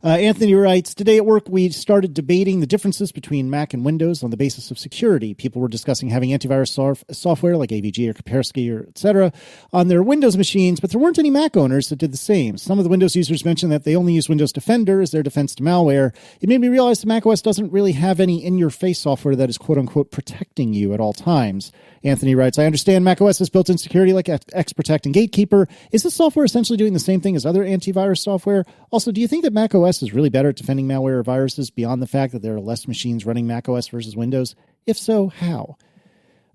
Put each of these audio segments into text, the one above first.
Anthony writes, today at work, we started debating the differences between Mac and Windows on the basis of security. People were discussing having antivirus software like AVG or Kaspersky or et cetera on their Windows machines, but there weren't any Mac owners that did the same. Some of the Windows users mentioned that they only use Windows Defender as their defense to malware. It made me realize that macOS doesn't really have any in-your-face software that is quote-unquote protecting you at all times. Anthony writes, I understand macOS has built-in security like XProtect and Gatekeeper. Is this software essentially doing the same thing as other antivirus software? Also, do you think that macOS is really better at defending malware or viruses beyond the fact that there are less machines running macOS versus Windows? If so, how?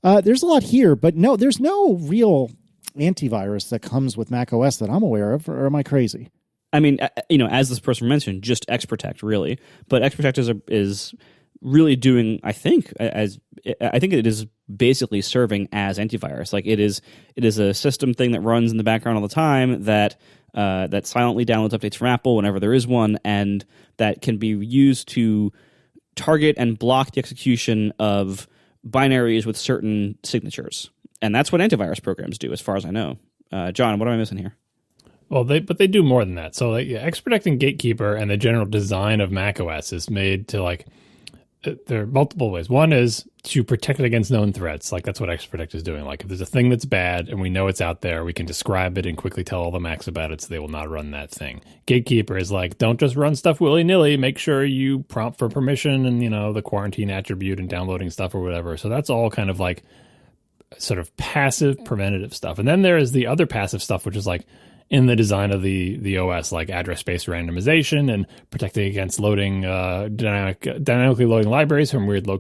There's a lot here, but no, there's no real antivirus that comes with macOS that I'm aware of, or am I crazy? I mean, as this person mentioned, just XProtect, really. But XProtect is really doing, I think it is basically serving as antivirus. Like it is a system thing that runs in the background all the time that silently downloads updates from Apple whenever there is one, and that can be used to target and block the execution of binaries with certain signatures. And that's what antivirus programs do, as far as I know. John, what am I missing here? Well, they do more than that. So XProtect and Gatekeeper and the general design of macOS is made to there are multiple ways. One is to protect it against known threats. Like that's what XProtect is doing. Like if there's a thing that's bad and we know it's out there, we can describe it and quickly tell all the Macs about it so they will not run that thing. Gatekeeper is like, don't just run stuff willy-nilly. Make sure you prompt for permission and, the quarantine attribute and downloading stuff or whatever. So that's all kind of like sort of passive preventative stuff. And then there is the other passive stuff, which is like in the design of the OS, like address space randomization and protecting against loading dynamically loading libraries from weird locations.